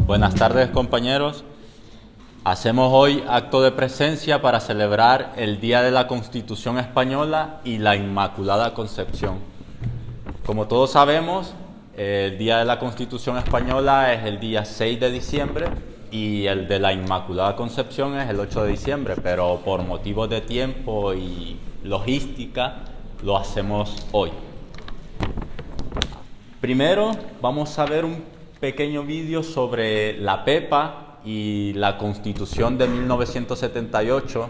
Buenas tardes, compañeros. Hacemos hoy acto de presencia para celebrar el Día de la Constitución Española y la Inmaculada Concepción. Como todos sabemos, el Día de la Constitución Española es el día 6 de diciembre y el de la Inmaculada Concepción es el 8 de diciembre, pero por motivos de tiempo y logística lo hacemos hoy. Primero vamos a ver un pequeño vídeo sobre la Pepa y la Constitución de 1978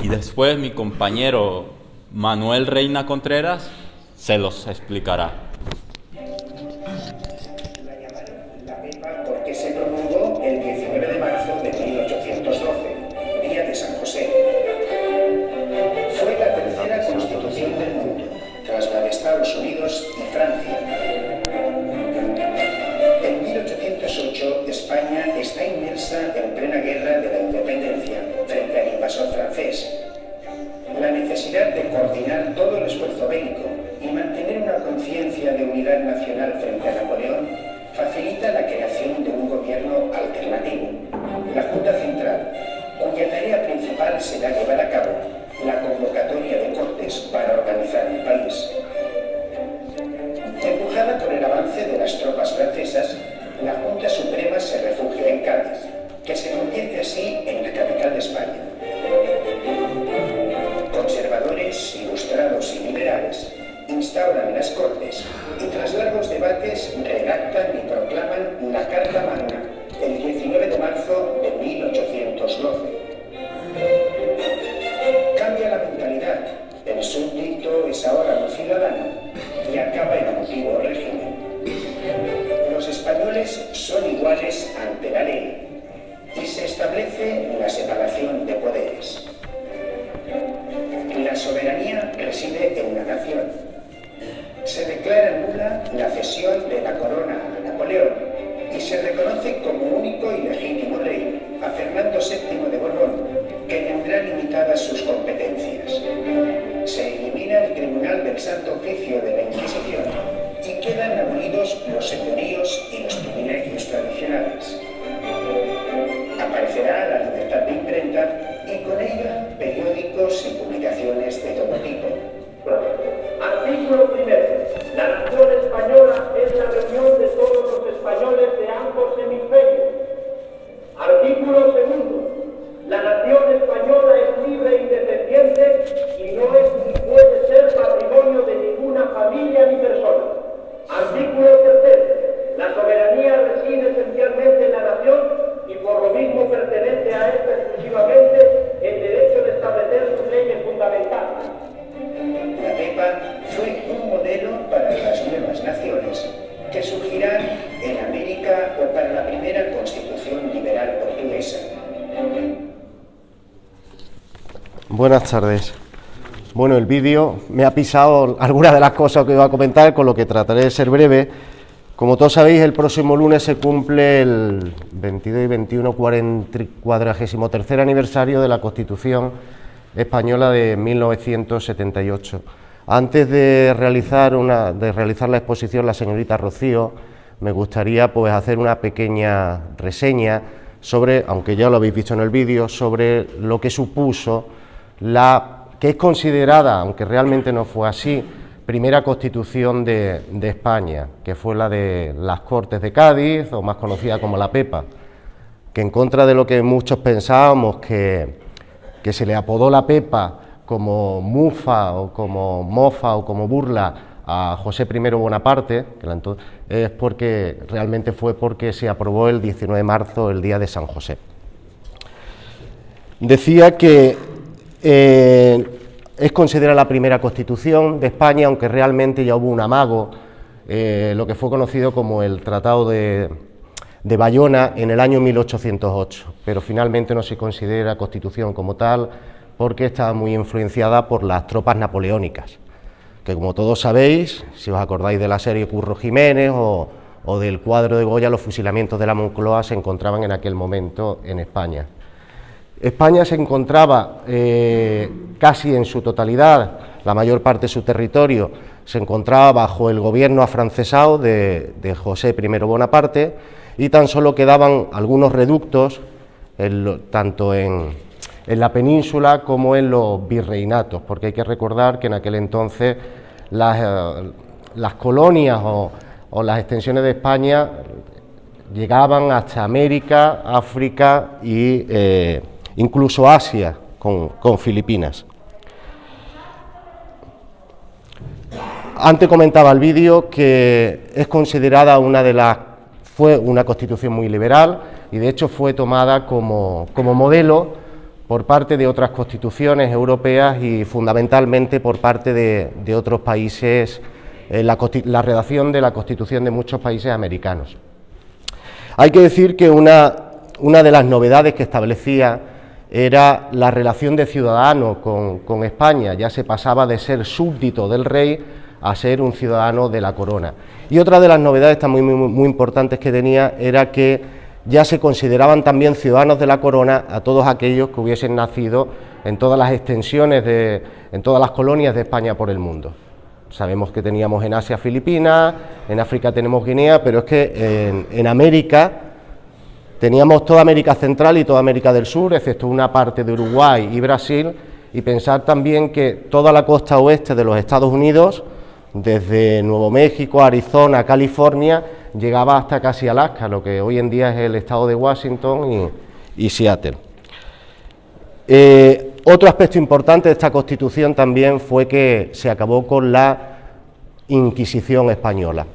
y después mi compañero Manuel Reina Contreras se los explicará. La Pepa porque se promulgó el 19 de marzo de 1812, día de San José. Fue la tercera constitución del mundo, tras la de Estados Unidos y Francia. En 1808, España está inmersa en plena guerra de la independencia frente al invasor francés. La necesidad de coordinar todo el esfuerzo bélico y mantener una conciencia de unidad nacional frente a Napoleón facilita la creación de un gobierno alternativo, la Junta Central, cuya tarea principal será llevar a cabo la convocatoria de Cortes para organizar el país. Empujada por el avance de las tropas francesas, la Junta Suprema se refugia en Cádiz, que se convierte así en la capital de España. Conservadores, ilustrados y liberales instauran las Cortes y tras largos debates redactan y proclaman la Carta Magna el 19 de marzo de 1812. Cambia la mentalidad, el súbdito es ahora un ciudadano y acaba el antiguo régimen. Los españoles son iguales ante la ley y se establece la separación de poderes. La soberanía reside en la nación. Se declara nula la cesión de la corona a Napoleón y se reconoce como único y legítimo rey a Fernando VII de Borbón, que tendrá limitadas sus competencias. Se elimina el Tribunal del Santo Oficio de la Inquisición y quedan abolidos los señoríos y los privilegios tradicionales. Aparecerá la libertad de imprenta y con ella periódicos y publicaciones de todo tipo. Artículo primero. La nación española es la reunión de todos los españoles de ambos hemisferios. Artículo segundo. La nación española es libre e independiente y no es ni puede ser patrimonio de ninguna familia ni persona. Artículo tercero. La soberanía reside esencialmente en la nación y por lo mismo pertenece a esta exclusivamente el derecho de establecer sus leyes fundamentales. La Pepa fue un modelo para las nuevas naciones que surgirán en América o para la primera constitución liberal portuguesa. Buenas tardes. Bueno, el vídeo me ha pisado algunas de las cosas que iba a comentar, con lo que trataré de ser breve. Como todos sabéis, el próximo lunes se cumple el 22 y 21 43º aniversario de la Constitución Española de 1978. Antes de realizar la exposición la señorita Rocío, me gustaría pues hacer una pequeña reseña sobre, aunque ya lo habéis visto en el vídeo, sobre lo que supuso que es considerada, aunque realmente no fue así, primera constitución de España, que fue la de las Cortes de Cádiz, o más conocida como la Pepa, que en contra de lo que muchos pensábamos, que se le apodó la Pepa como mufa o como mofa o como burla a José I Bonaparte, es porque realmente fue porque se aprobó el 19 de marzo, el día de San José. Decía que es considerada la primera constitución de España, aunque realmente ya hubo un amago, lo que fue conocido como el Tratado de Bayona en el año 1808, pero finalmente no se considera constitución como tal porque estaba muy influenciada por las tropas napoleónicas, que como todos sabéis, si os acordáis de la serie Curro Jiménez o del cuadro de Goya, los fusilamientos de la Moncloa se encontraban en aquel momento en España. España se encontraba casi en su totalidad, la mayor parte de su territorio se encontraba bajo el gobierno afrancesado de José I Bonaparte, y tan solo quedaban algunos reductos, tanto en la península como en los virreinatos, porque hay que recordar que en aquel entonces las colonias o las extensiones de España llegaban hasta América, África e incluso Asia, con Filipinas. Antes comentaba el vídeo que es considerada fue una constitución muy liberal y de hecho fue tomada como modelo por parte de otras constituciones europeas y fundamentalmente por parte de otros países, la redacción de la constitución de muchos países americanos. Hay que decir que una de las novedades que establecía era la relación de ciudadano con España, ya se pasaba de ser súbdito del rey a ser un ciudadano de la corona. Y otra de las novedades también muy importantes que tenía era que ya se consideraban también ciudadanos de la corona a todos aquellos que hubiesen nacido en todas las extensiones, en todas las colonias de España por el mundo. Sabemos que teníamos en Asia Filipinas, en África tenemos Guinea, pero es que en América teníamos toda América Central y toda América del Sur, excepto una parte de Uruguay y Brasil, y pensar también que toda la costa oeste de los Estados Unidos, desde Nuevo México, Arizona, California, llegaba hasta casi Alaska, lo que hoy en día es el estado de Washington y Seattle. Otro aspecto importante de esta Constitución también fue que se acabó con la Inquisición española.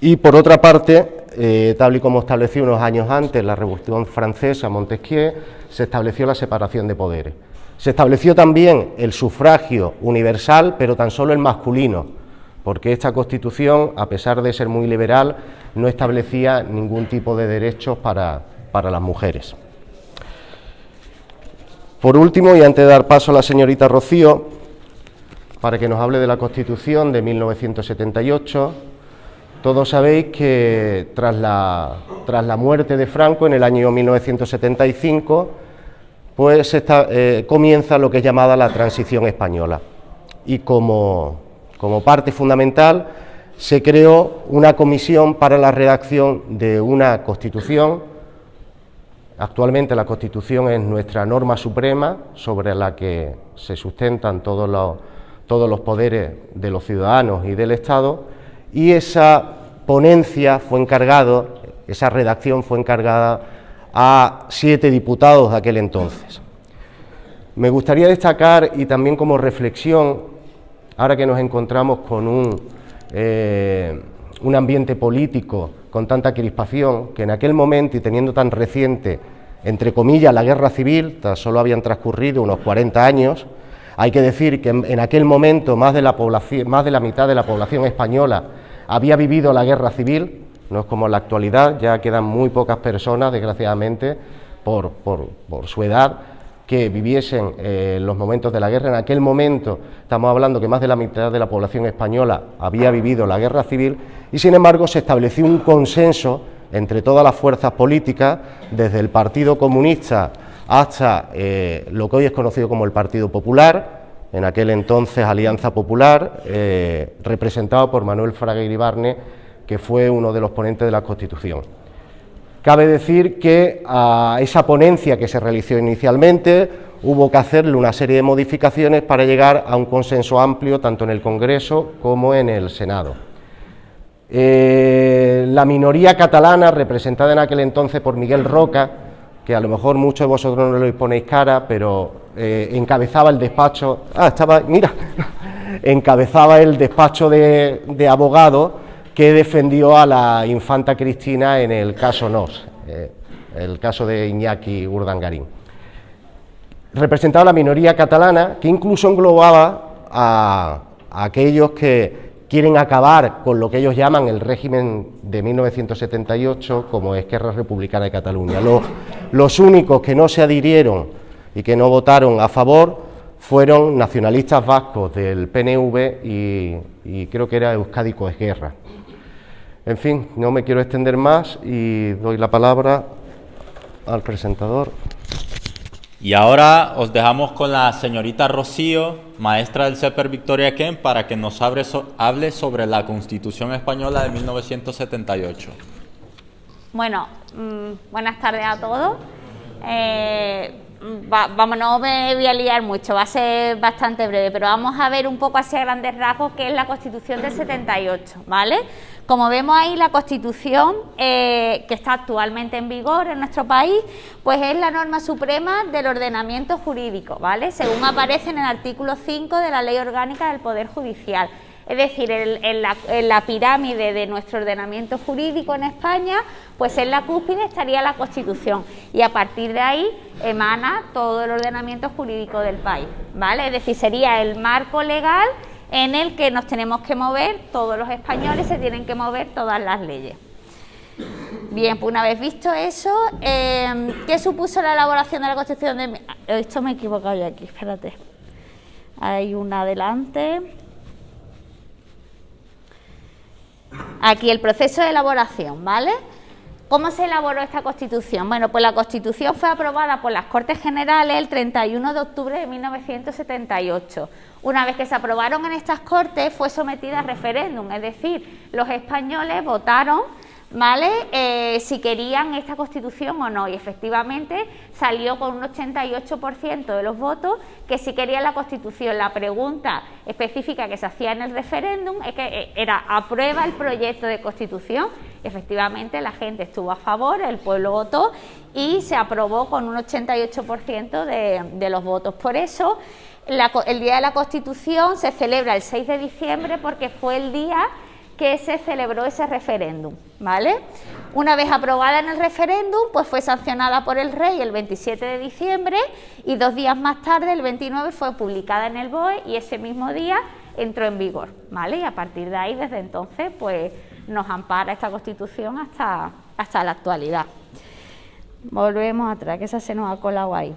Y por otra parte, tal y como estableció unos años antes la Revolución Francesa, Montesquieu, se estableció la separación de poderes. Se estableció también el sufragio universal, pero tan solo el masculino, porque esta Constitución, a pesar de ser muy liberal, no establecía ningún tipo de derechos para las mujeres. Por último, y antes de dar paso a la señorita Rocío, para que nos hable de la Constitución de 1978, todos sabéis que tras la muerte de Franco en el año 1975, pues comienza lo que es llamada la transición española. Y como parte fundamental se creó una comisión para la redacción de una Constitución. Actualmente la Constitución es nuestra norma suprema sobre la que se sustentan todos los poderes de los ciudadanos y del Estado, y esa ponencia fue encargada, esa redacción fue encargada a 7 diputados de aquel entonces. Me gustaría destacar, y también como reflexión, ahora que nos encontramos con un ambiente político con tanta crispación, que en aquel momento, y teniendo tan reciente, entre comillas, la guerra civil, tan solo habían transcurrido unos 40 años, hay que decir que en aquel momento más de la mitad de la población española había vivido la guerra civil. No es como en la actualidad, ya quedan muy pocas personas, desgraciadamente, por su edad, que viviesen los momentos de la guerra. En aquel momento estamos hablando que más de la mitad de la población española había vivido la guerra civil y, sin embargo, se estableció un consenso entre todas las fuerzas políticas, desde el Partido Comunista hasta lo que hoy es conocido como el Partido Popular, en aquel entonces Alianza Popular, representado por Manuel Fraga Iribarne, que fue uno de los ponentes de la Constitución. Cabe decir que a esa ponencia que se realizó inicialmente hubo que hacerle una serie de modificaciones para llegar a un consenso amplio tanto en el Congreso como en el Senado. La minoría catalana, representada en aquel entonces por Miguel Roca, que a lo mejor muchos de vosotros no le ponéis cara, pero encabezaba el despacho, encabezaba el despacho de abogados que defendió a la infanta Cristina en el caso Nos, el caso de Iñaki Urdangarín. Representaba a la minoría catalana, que incluso englobaba a aquellos que quieren acabar con lo que ellos llaman el régimen de 1978, como Esquerra Republicana de Cataluña. Los únicos que no se adhirieron y que no votaron a favor fueron nacionalistas vascos del PNV y creo que era Euskadi Coesguerra. En fin, no me quiero extender más y doy la palabra al presentador. Y ahora os dejamos con la señorita Rocío, maestra del CEPER Victoria Kent, para que nos hable sobre la Constitución Española de 1978. Bueno, buenas tardes a todos. No me voy a liar mucho, va a ser bastante breve, pero vamos a ver un poco así a grandes rasgos qué es la Constitución del 78, ¿vale? Como vemos ahí, la Constitución que está actualmente en vigor en nuestro país, pues es la norma suprema del ordenamiento jurídico, ¿vale? Según aparece en el artículo 5 de la Ley Orgánica del Poder Judicial. Es decir, en la pirámide de nuestro ordenamiento jurídico en España, pues en la cúspide estaría la Constitución y a partir de ahí emana todo el ordenamiento jurídico del país, ¿vale? Es decir, sería el marco legal en el que nos tenemos que mover todos los españoles, se tienen que mover todas las leyes. Bien, pues una vez visto eso, ¿qué supuso la elaboración de la Constitución de... Esto me he equivocado yo aquí, espérate. Hay una adelante... Aquí el proceso de elaboración, ¿vale? ¿Cómo se elaboró esta Constitución? Bueno, pues la Constitución fue aprobada por las Cortes Generales el 31 de octubre de 1978. Una vez que se aprobaron en estas Cortes, fue sometida a referéndum, es decir, los españoles votaron, ¿vale? Si querían esta Constitución o no, y efectivamente salió con un 88% de los votos que sí querían la Constitución. La pregunta específica que se hacía en el referéndum es que era ¿aprueba el proyecto de Constitución? Efectivamente la gente estuvo a favor, el pueblo votó y se aprobó con un 88% de los votos. Por eso el Día de la Constitución se celebra el 6 de diciembre porque fue el día que se celebró ese referéndum, ¿vale? Una vez aprobada en el referéndum, pues fue sancionada por el rey el 27 de diciembre y 2 días más tarde, el 29, fue publicada en el BOE y ese mismo día entró en vigor, ¿vale? Y a partir de ahí, desde entonces, pues nos ampara esta Constitución hasta la actualidad. Volvemos atrás, que esa se nos ha colado ahí.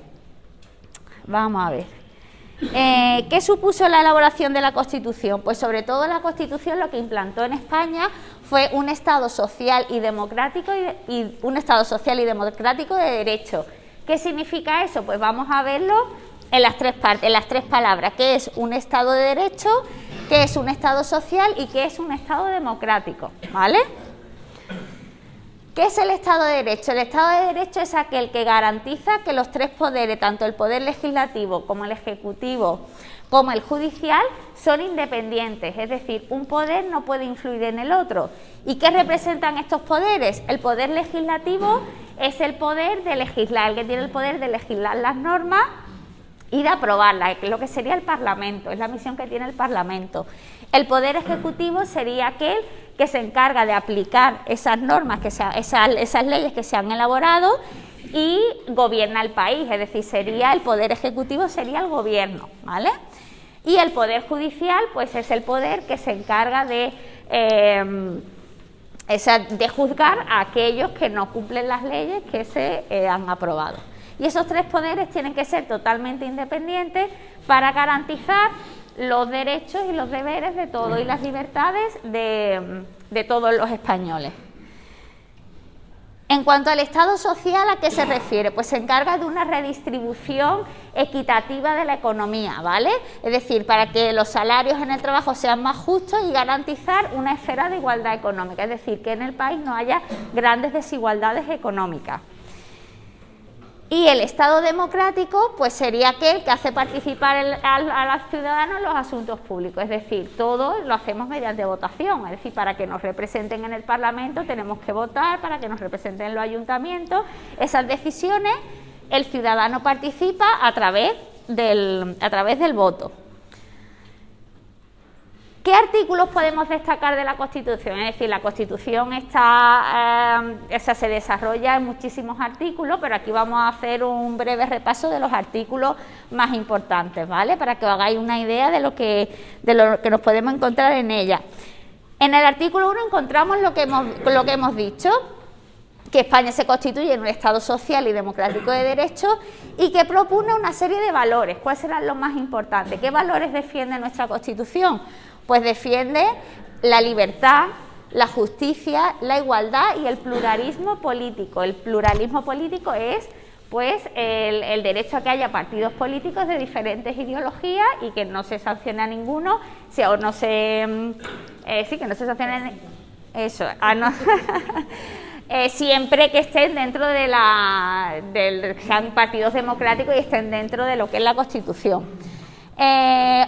Vamos a ver. ¿Qué supuso la elaboración de la Constitución? Pues sobre todo la Constitución lo que implantó en España fue un Estado social y democrático y un Estado social y democrático de derecho. ¿Qué significa eso? Pues vamos a verlo en las tres partes, en las tres palabras, ¿qué es un Estado de derecho?, ¿qué es un Estado social? Y ¿qué es un Estado democrático? ¿Vale? ¿Qué es el Estado de Derecho? El Estado de Derecho es aquel que garantiza que los tres poderes, tanto el poder legislativo como el ejecutivo como el judicial, son independientes, es decir, un poder no puede influir en el otro. ¿Y qué representan estos poderes? El poder legislativo es el poder de legislar, el que tiene el poder de legislar las normas y de aprobarlas, lo que sería el Parlamento, es la misión que tiene el Parlamento. El poder ejecutivo sería aquel que se encarga de aplicar esas normas, esas leyes que se han elaborado y gobierna el país, es decir, sería el poder ejecutivo, sería el gobierno, ¿vale? Y el poder judicial, pues es el poder que se encarga de juzgar a aquellos que no cumplen las leyes que se han aprobado. Y esos tres poderes tienen que ser totalmente independientes para garantizar los derechos y los deberes de todos y las libertades de todos los españoles. En cuanto al Estado social, ¿a qué se refiere? Pues se encarga de una redistribución equitativa de la economía, ¿vale? Es decir, para que los salarios en el trabajo sean más justos y garantizar una esfera de igualdad económica, es decir, que en el país no haya grandes desigualdades económicas. Y el Estado democrático, pues sería aquel que hace participar a los ciudadanos en los asuntos públicos, es decir, todo lo hacemos mediante votación, es decir, para que nos representen en el Parlamento tenemos que votar, para que nos representen en los ayuntamientos, esas decisiones el ciudadano participa a través del voto. ¿Qué artículos podemos destacar de la Constitución? Es decir, la Constitución se desarrolla en muchísimos artículos, pero aquí vamos a hacer un breve repaso de los artículos más importantes, ¿vale? Para que os hagáis una idea de lo que nos podemos encontrar en ella. En el artículo 1 encontramos lo que hemos dicho, que España se constituye en un Estado social y democrático de derecho y que propone una serie de valores. ¿Cuáles serán los más importantes? ¿Qué valores defiende nuestra Constitución? Pues defiende la libertad, la justicia, la igualdad y el pluralismo político. El pluralismo político es, pues, el derecho a que haya partidos políticos de diferentes ideologías y que no se sancione a ninguno, que no se sancione eso, siempre que estén dentro de sean partidos democráticos y estén dentro de lo que es la Constitución.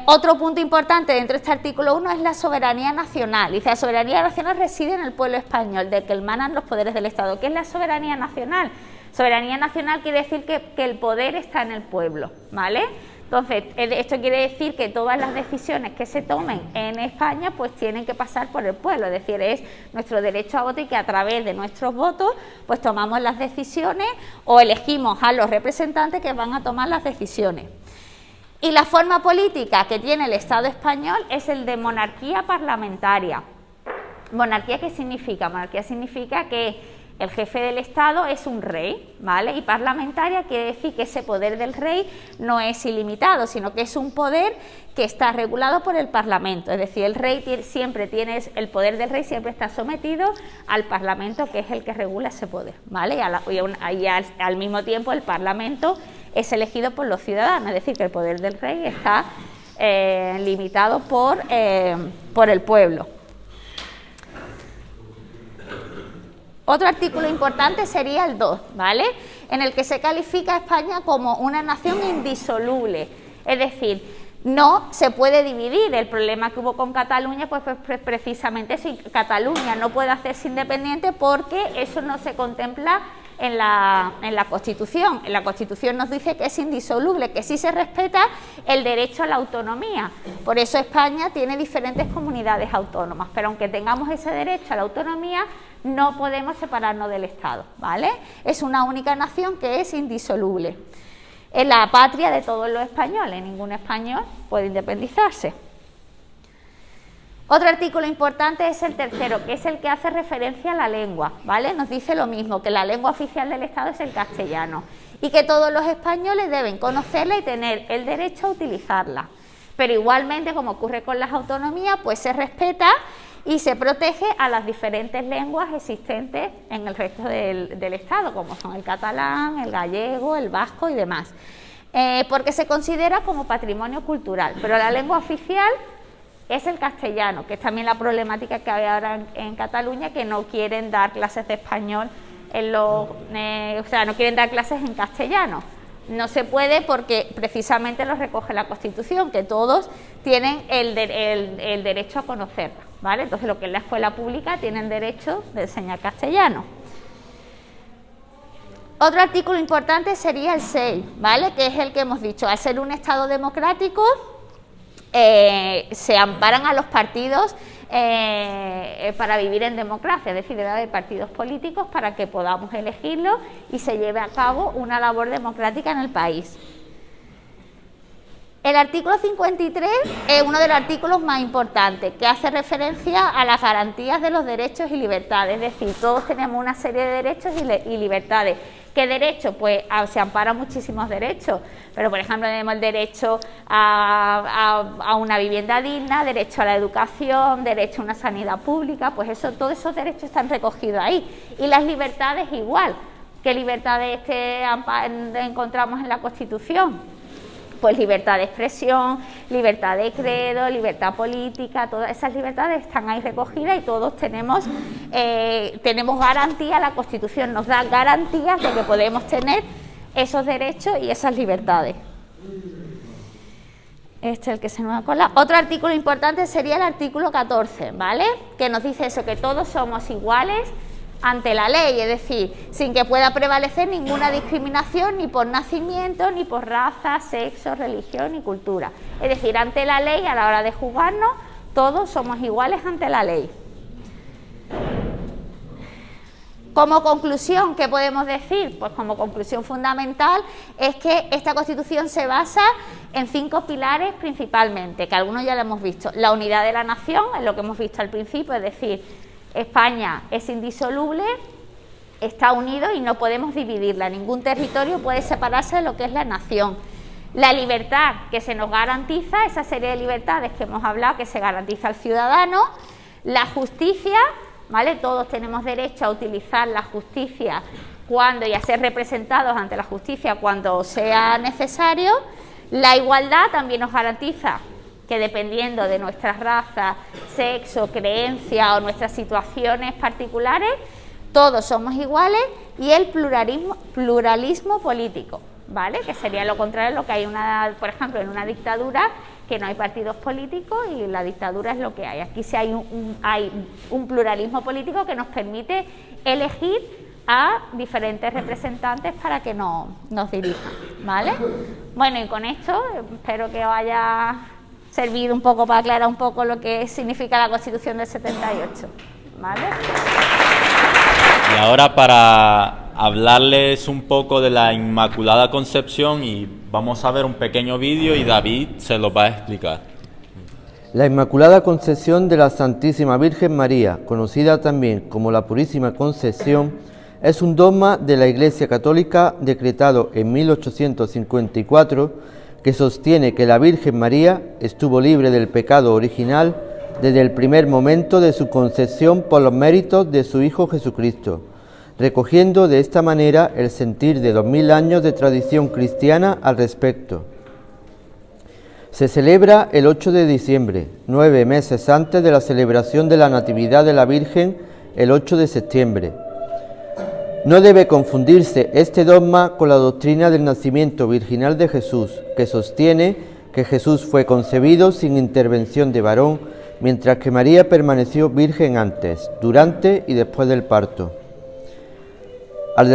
Otro punto importante dentro de este artículo 1 es la soberanía nacional. Dice, la soberanía nacional reside en el pueblo español, del que emanan los poderes del Estado. ¿Qué es la soberanía nacional? Soberanía nacional quiere decir que el poder está en el pueblo, ¿vale? Entonces, esto quiere decir que todas las decisiones que se tomen en España pues tienen que pasar por el pueblo, es decir, es nuestro derecho a voto y que a través de nuestros votos pues tomamos las decisiones o elegimos a los representantes que van a tomar las decisiones. Y la forma política que tiene el Estado español es el de monarquía parlamentaria. ¿Monarquía qué significa? Monarquía significa que el jefe del Estado es un rey, ¿vale? Y parlamentaria quiere decir que ese poder del rey no es ilimitado, sino que es un poder que está regulado por el Parlamento. Es decir, el poder del rey siempre está sometido al Parlamento, que es el que regula ese poder, ¿vale? Y al mismo tiempo el Parlamento es elegido por los ciudadanos, es decir, que el poder del rey está limitado por el pueblo. Otro artículo importante sería el 2, ¿vale? En el que se califica a España como una nación indisoluble, es decir, no se puede dividir. El problema que hubo con Cataluña pues precisamente si Cataluña no puede hacerse independiente porque eso no se contempla en la Constitución. En la Constitución nos dice que es indisoluble, que sí se respeta el derecho a la autonomía. Por eso España tiene diferentes comunidades autónomas, pero aunque tengamos ese derecho a la autonomía, no podemos separarnos del Estado, ¿vale? Es una única nación que es indisoluble. Es la patria de todos los españoles, ningún español puede independizarse. Otro artículo importante es el tercero, que es el que hace referencia a la lengua, ¿vale? Nos dice lo mismo, que la lengua oficial del Estado es el castellano y que todos los españoles deben conocerla y tener el derecho a utilizarla. Pero igualmente, como ocurre con las autonomías, pues se respeta y se protege a las diferentes lenguas existentes en el resto del Estado, como son el catalán, el gallego, el vasco y demás, porque se considera como patrimonio cultural, pero la lengua oficial es el castellano, que es también la problemática que hay ahora en Cataluña, que no quieren dar clases de español, no quieren dar clases en castellano. No se puede porque precisamente lo recoge la Constitución, que todos tienen el derecho a conocerla, ¿vale? Entonces, lo que es la escuela pública tienen derecho de enseñar castellano. Otro artículo importante sería el 6, ¿vale? Que es el que hemos dicho, al ser un Estado democrático, se amparan a los partidos para vivir en democracia, es decir, debe haber partidos políticos para que podamos elegirlos y se lleve a cabo una labor democrática en el país. El artículo 53 es uno de los artículos más importantes, que hace referencia a las garantías de los derechos y libertades, es decir, todos tenemos una serie de derechos y libertades. ¿Qué derechos? Pues se amparan muchísimos derechos, pero por ejemplo tenemos el derecho a una vivienda digna, derecho a la educación, derecho a una sanidad pública, pues todos esos derechos están recogidos ahí. Y las libertades igual. ¿Qué libertades encontramos en la Constitución? Pues libertad de expresión, libertad de credo, libertad política, todas esas libertades están ahí recogidas y todos tenemos garantía, la Constitución nos da garantías de que podemos tener esos derechos y esas libertades. Este es el que se nos ha colado. Otro artículo importante sería el artículo 14, ¿vale? Que nos dice eso, que todos somos iguales ante la ley, es decir, sin que pueda prevalecer ninguna discriminación ni por nacimiento, ni por raza, sexo, religión ni cultura. Es decir, ante la ley, a la hora de juzgarnos, todos somos iguales ante la ley. Como conclusión, ¿qué podemos decir? Pues como conclusión fundamental es que esta Constitución se basa en 5 pilares principalmente, que algunos ya lo hemos visto. La unidad de la nación, es lo que hemos visto al principio, es decir, España es indisoluble, está unido y no podemos dividirla. Ningún territorio puede separarse de lo que es la nación. La libertad que se nos garantiza, esa serie de libertades que hemos hablado, que se garantiza al ciudadano. La justicia, ¿vale? Todos tenemos derecho a utilizar la justicia y a ser representados ante la justicia cuando sea necesario. La igualdad también nos garantiza que dependiendo de nuestra raza, sexo, creencia o nuestras situaciones particulares, todos somos iguales, y el pluralismo político, ¿vale? Que sería lo contrario a lo que hay, por ejemplo, en una dictadura, que no hay partidos políticos y la dictadura es lo que hay. Aquí sí hay un pluralismo político que nos permite elegir a diferentes representantes para que nos dirijan, ¿vale? Bueno, y con esto espero que os haya servido un poco para aclarar un poco lo que significa la Constitución del 78, ¿vale? Y ahora para hablarles un poco de la Inmaculada Concepción, y vamos a ver un pequeño vídeo y David se lo va a explicar. La Inmaculada Concepción de la Santísima Virgen María, conocida también como la Purísima Concepción, es un dogma de la Iglesia Católica decretado en 1854 que sostiene que la Virgen María estuvo libre del pecado original desde el primer momento de su concepción por los méritos de su Hijo Jesucristo, recogiendo de esta manera el sentir de 2000 años de tradición cristiana al respecto. Se celebra el 8 de diciembre, 9 meses antes de la celebración de la Natividad de la Virgen, el 8 de septiembre. No debe confundirse este dogma con la doctrina del nacimiento virginal de Jesús, que sostiene que Jesús fue concebido sin intervención de varón, mientras que María permaneció virgen antes, durante y después del parto. Al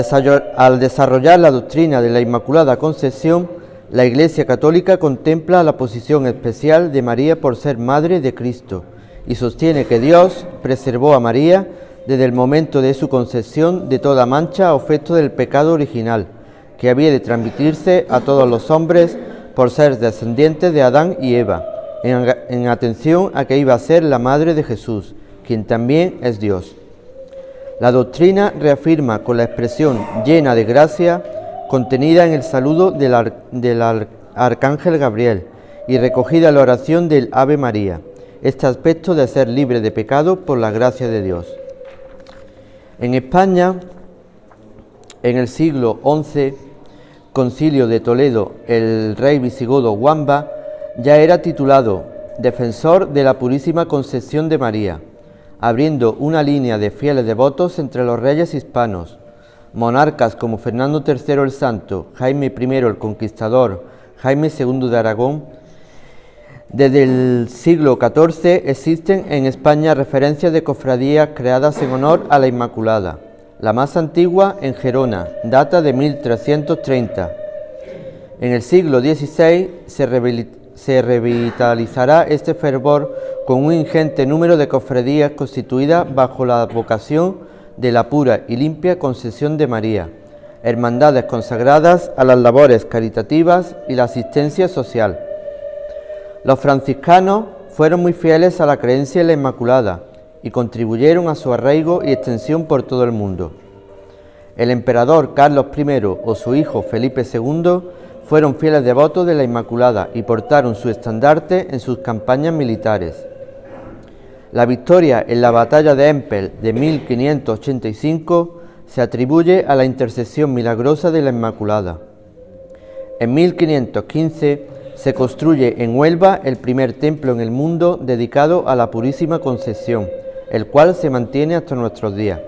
desarrollar la doctrina de la Inmaculada Concepción, la Iglesia Católica contempla la posición especial de María por ser madre de Cristo y sostiene que Dios preservó a María desde el momento de su concepción de toda mancha o efecto del pecado original, que había de transmitirse a todos los hombres por ser descendientes de Adán y Eva, en atención a que iba a ser la madre de Jesús, quien también es Dios. La doctrina reafirma con la expresión llena de gracia contenida en el saludo del arcángel Gabriel y recogida en la oración del Ave María, este aspecto de ser libre de pecado por la gracia de Dios. En España, en el siglo XI, Concilio de Toledo, el rey visigodo Wamba ya era titulado defensor de la Purísima Concepción de María, abriendo una línea de fieles devotos entre los reyes hispanos. Monarcas como Fernando III el Santo, Jaime I el Conquistador, Jaime II de Aragón. Desde el siglo XIV existen en España referencias de cofradías creadas en honor a la Inmaculada. La más antigua en Gerona, data de 1330. En el siglo XVI se revitalizará este fervor con un ingente número de cofradías constituidas bajo la advocación de la pura y limpia Concepción de María, hermandades consagradas a las labores caritativas y la asistencia social. Los franciscanos fueron muy fieles a la creencia en la Inmaculada y contribuyeron a su arraigo y extensión por todo el mundo. El emperador Carlos I o su hijo Felipe II fueron fieles devotos de la Inmaculada y portaron su estandarte en sus campañas militares. La victoria en la batalla de Empel de 1585 se atribuye a la intercesión milagrosa de la Inmaculada. En 1515 se construye en Huelva el primer templo en el mundo dedicado a la Purísima Concepción, el cual se mantiene hasta nuestros días.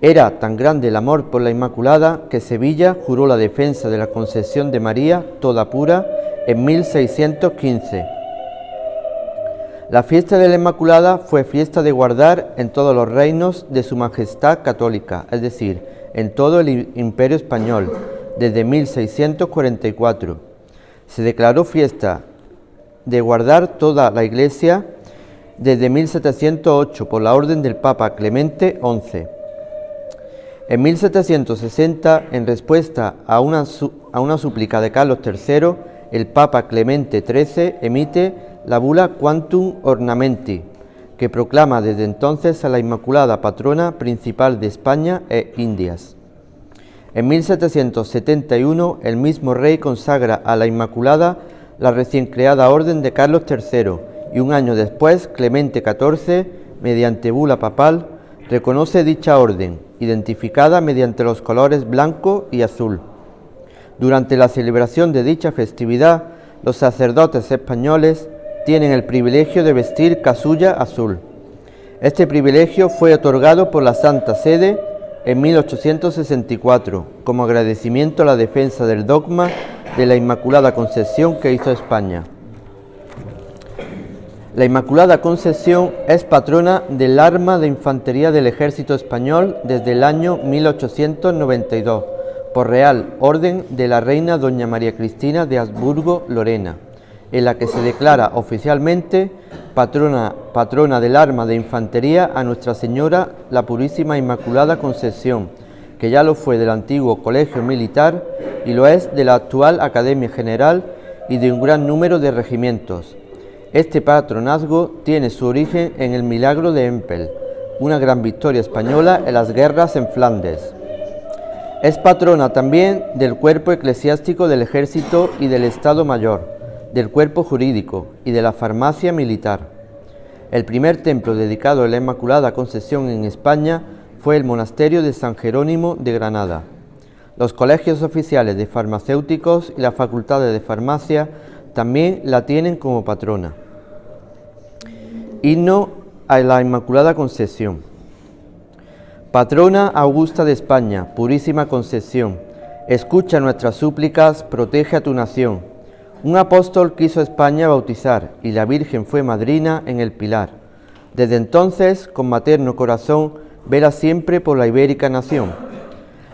Era tan grande el amor por la Inmaculada que Sevilla juró la defensa de la Concepción de María, toda pura, en 1615. La fiesta de la Inmaculada fue fiesta de guardar en todos los reinos de su Majestad Católica, es decir, en todo el Imperio Español, desde 1644. Se declaró fiesta de guardar toda la Iglesia desde 1708 por la orden del Papa Clemente XI. En 1760, en respuesta a una súplica de Carlos III, el Papa Clemente XIII emite la bula Quantum Ornamenti, que proclama desde entonces a la Inmaculada patrona principal de España e Indias. En 1771, el mismo rey consagra a la Inmaculada la recién creada Orden de Carlos III y un año después, Clemente XIV, mediante bula papal, reconoce dicha orden, identificada mediante los colores blanco y azul. Durante la celebración de dicha festividad, los sacerdotes españoles tienen el privilegio de vestir casulla azul. Este privilegio fue otorgado por la Santa Sede en 1864 como agradecimiento a la defensa del dogma de la Inmaculada Concepción que hizo España. La Inmaculada Concepción es patrona del arma de infantería del Ejército Español desde el año 1892, por real orden de la reina doña María Cristina de Habsburgo-Lorena, en la que se declara oficialmente patrona del arma de infantería a Nuestra Señora la Purísima Inmaculada Concepción, que ya lo fue del antiguo Colegio Militar y lo es de la actual Academia General y de un gran número de regimientos. Este patronazgo tiene su origen en el milagro de Empel, una gran victoria española en las guerras en Flandes. Es patrona también del cuerpo eclesiástico del Ejército y del Estado Mayor, del cuerpo jurídico y de la farmacia militar. El primer templo dedicado a la Inmaculada Concepción en España fue el monasterio de San Jerónimo de Granada. Los colegios oficiales de farmacéuticos y las facultades de farmacia también la tienen como patrona. Himno a la Inmaculada Concepción. Patrona augusta de España, Purísima Concepción, escucha nuestras súplicas, protege a tu nación. Un apóstol quiso España bautizar y la Virgen fue madrina en el Pilar. Desde entonces, con materno corazón, vela siempre por la ibérica nación.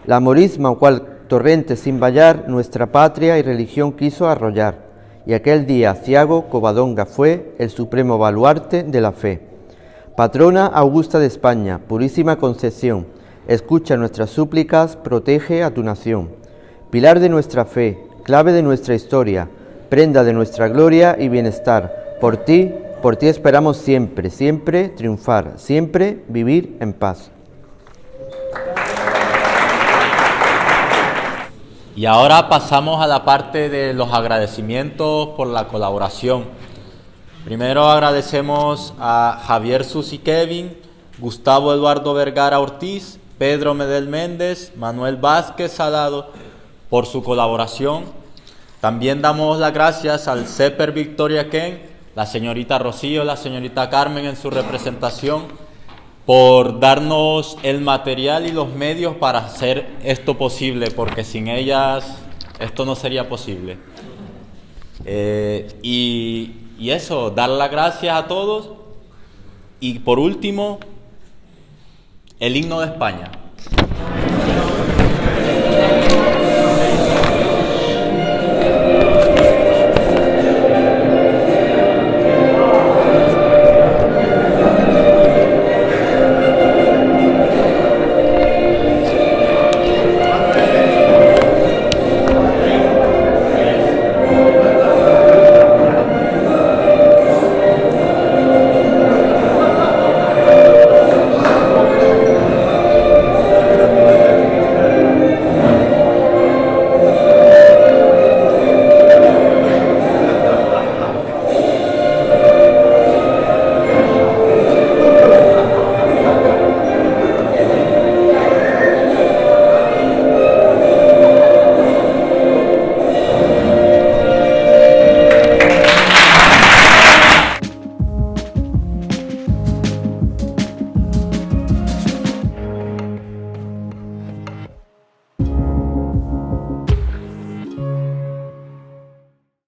La morisma, cual torrente sin vallar, nuestra patria y religión quiso arrollar. Y aquel día aciago Covadonga fue el supremo baluarte de la fe. Patrona augusta de España, Purísima Concepción, escucha nuestras súplicas, protege a tu nación. Pilar de nuestra fe, clave de nuestra historia, prenda de nuestra gloria y bienestar. Por ti esperamos siempre, siempre triunfar, siempre vivir en paz. Y ahora pasamos a la parte de los agradecimientos por la colaboración. Primero agradecemos a Javier Susi Kevin, Gustavo Eduardo Vergara Ortiz, Pedro Medel Méndez, Manuel Vázquez Salado por su colaboración. También damos las gracias al CEPER Victoria Ken, la señorita Rocío, la señorita Carmen en su representación, por darnos el material y los medios para hacer esto posible, porque sin ellas esto no sería posible. Y eso, dar las gracias a todos. Y por último, el himno de España.